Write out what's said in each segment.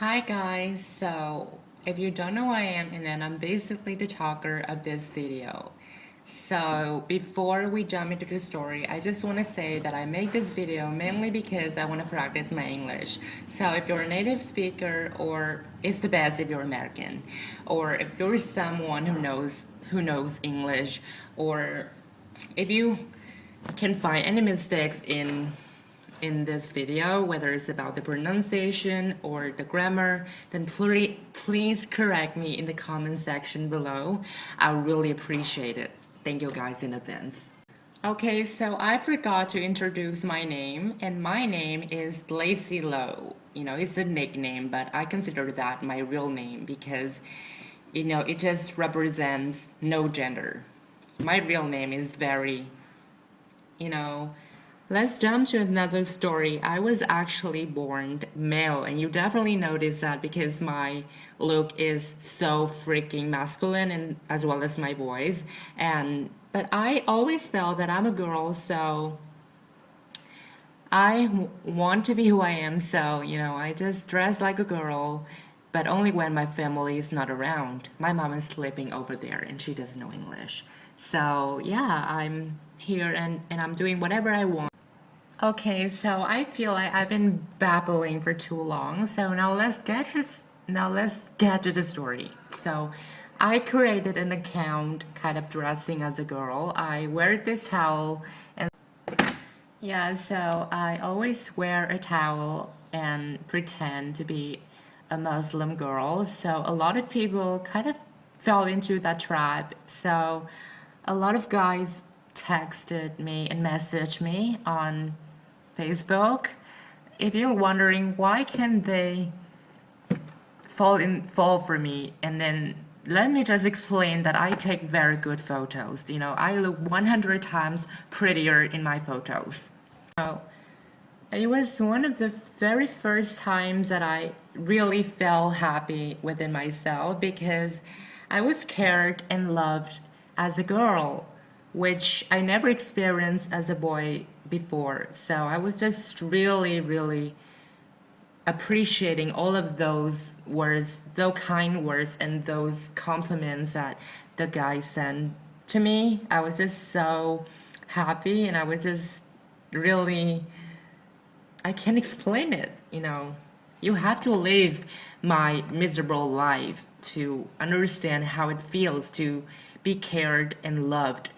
Hi guys, so if you don't know who I am, and then I'm basically the talker of this video. So before we jump into the story, I just want to say that I make this video mainly because I want to practice my English. So if you're a native speaker, or it's the best if you're American, or if you're someone who knows English, or if you can find any mistakes in this video, whether it's about the pronunciation or the grammar, then please correct me in the comment section below. I really appreciate it. Thank you guys in advance. Okay, so I forgot to introduce my name, and my name is Lacey Lowe. It's a nickname, but I consider that my real name because, it just represents no gender. My real name is very, you know, let's jump to another story. I was actually born male, and you definitely notice that because my look is so freaking masculine, and as well as my voice. But I always felt that I'm a girl, so I want to be who I am. So I just dress like a girl, but only when my family is not around. My mom is sleeping over there, and she doesn't know English. So yeah, I'm here and I'm doing whatever I want. Okay, so I feel like I've been babbling for too long. So now let's get to the story. So I created an account kind of dressing as a girl. I wear this towel, and yeah, so I always wear a towel and pretend to be a Muslim girl. So a lot of people kind of fell into that trap. So a lot of guys texted me and messaged me on Facebook. If you're wondering why can they fall for me, and then let me just explain that I take very good photos. I look 100 times prettier in my photos. So it was one of the very first times that I really felt happy within myself because I was cared and loved as a girl, which I never experienced as a boy before. So I was just really, really appreciating all of those words, those kind words, and those compliments that the guy sent to me. I was just so happy, and I was just really, I can't explain it. You have to live my miserable life to understand how it feels to be cared and loved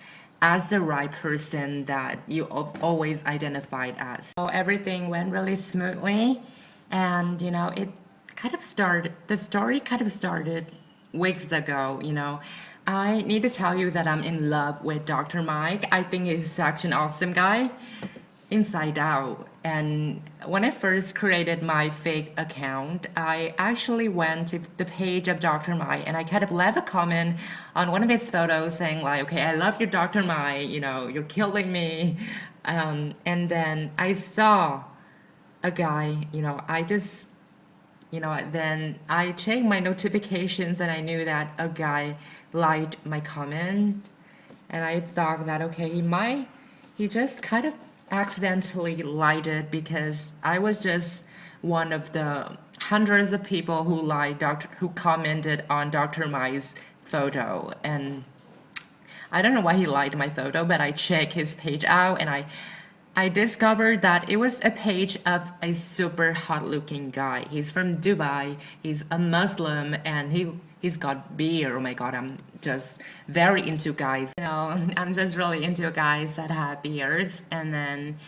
as the right person that you always identified as. So everything went really smoothly, and the story kind of started weeks ago. I need to tell you that I'm in love with Dr. Mike. I think he's such an awesome guy inside out. And when I first created my fake account, I actually went to the page of Dr. Mai, and I kind of left a comment on one of his photos saying like, okay, I love you, Dr. Mai, you're killing me. And then I saw a guy, then I checked my notifications, and I knew that a guy liked my comment, and I thought that, okay, he just kind of accidentally liked it because I was just one of the hundreds of people who commented on Dr. Mai's photo. And I don't know why he liked my photo, but I checked his page out, and I discovered that it was a page of a super hot looking guy. He's from Dubai, he's a Muslim, and he's got beard. Oh my god, I'm just very into guys. I'm just really into guys that have beards. And then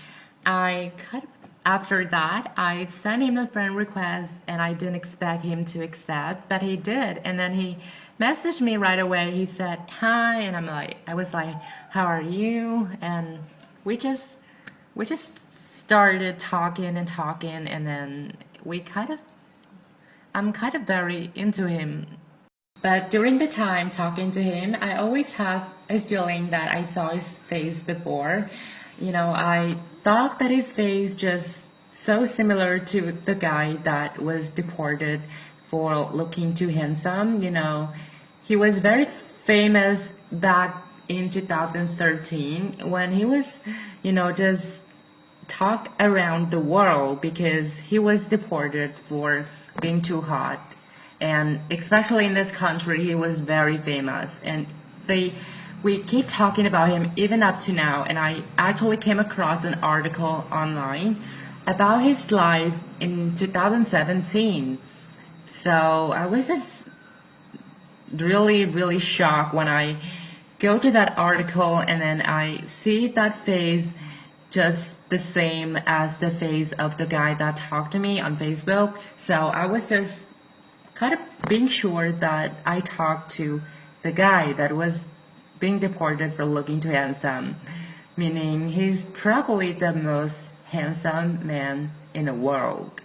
after that, I sent him a friend request, and I didn't expect him to accept, but he did. And then he messaged me right away. He said hi, and I was like, how are you? And we just started talking, and then I'm kind of very into him. But during the time talking to him, I always have a feeling that I saw his face before. I thought that his face just so similar to the guy that was deported for looking too handsome. He was very famous back in 2013 when he was, just talked around the world because he was deported for being too hot. And especially in this country, he was very famous. And we keep talking about him even up to now. And I actually came across an article online about his life in 2017. So I was just really shocked when I go to that article and then I see that face just the same as the face of the guy that talked to me on Facebook. So I was just kind of being sure that I talked to the guy that was being deported for looking too handsome, meaning he's probably the most handsome man in the world.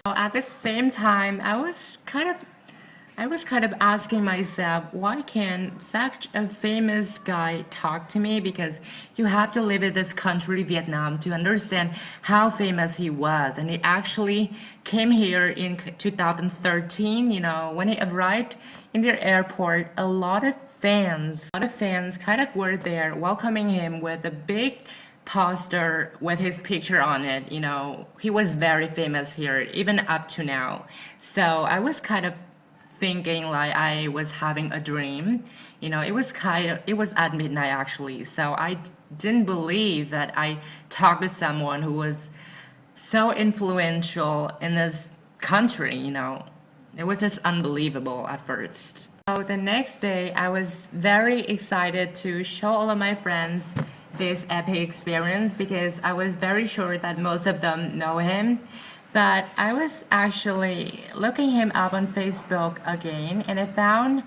At the same time, I was kind of asking myself, why can such a famous guy talk to me? Because you have to live in this country, Vietnam, to understand how famous he was. And he actually came here in 2013, you know, when he arrived in the airport, a lot of fans kind of were there welcoming him with a big poster with his picture on it. You know, he was very famous here, even up to now. So I was kind of thinking like I was having a dream. You know, it was at midnight actually. So I didn't believe that I talked to someone who was so influential in this country, you know. It was just unbelievable at first. So the next day, I was very excited to show all of my friends this epic experience because I was very sure that most of them know him. But I was actually looking him up on Facebook again, and I found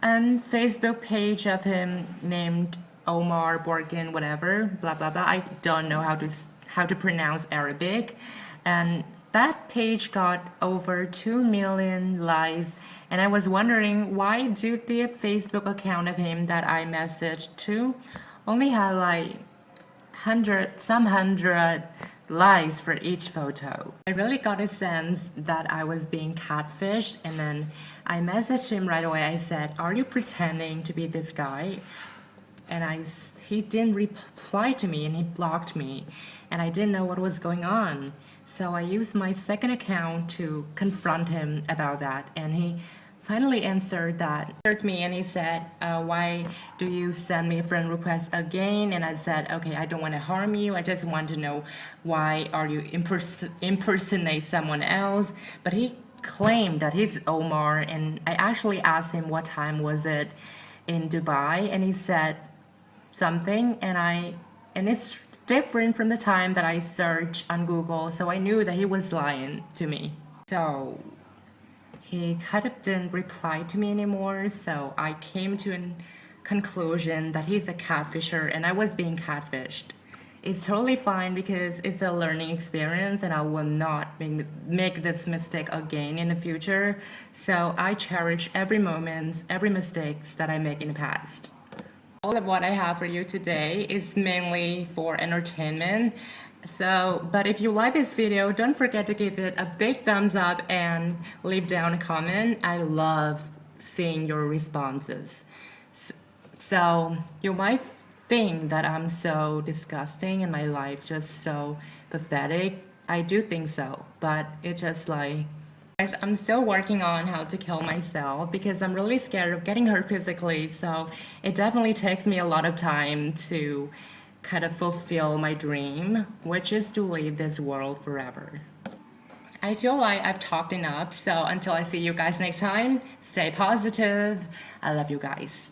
a Facebook page of him named Omar Borgin, whatever, blah blah blah. I don't know how to pronounce Arabic, and that page got over 2 million likes. And I was wondering, why do the Facebook account of him that I messaged to only had like some hundred likes for each photo? I really got a sense that I was being catfished, and then I messaged him right away. I said, "Are you pretending to be this guy?" And he didn't reply to me, and he blocked me, and I didn't know what was going on. So I used my second account to confront him about that, and he finally answered me, and he said, why do you send me a friend request again? And I said, okay, I don't want to harm you. I just want to know, why are you impersonate someone else? But he claimed that he's Omar, and I actually asked him what time was it in Dubai, and he said something, and it's different from the time that I searched on Google, so I knew that he was lying to me. So he kind of didn't reply to me anymore, so I came to a conclusion that he's a catfisher and I was being catfished. It's totally fine because it's a learning experience and I will not make this mistake again in the future. So I cherish every moment, every mistakes that I make in the past. All of what I have for you today is mainly for entertainment. But if you like this video, don't forget to give it a big thumbs up and leave down a comment. I love seeing your responses. So you might think that I'm so disgusting and my life just so pathetic. I do think so, but it's just like, guys, I'm still working on how to kill myself because I'm really scared of getting hurt physically. So it definitely takes me a lot of time to kind of fulfill my dream, which is to leave this world forever. I feel like I've talked enough, so until I see you guys next time, stay positive. I love you guys.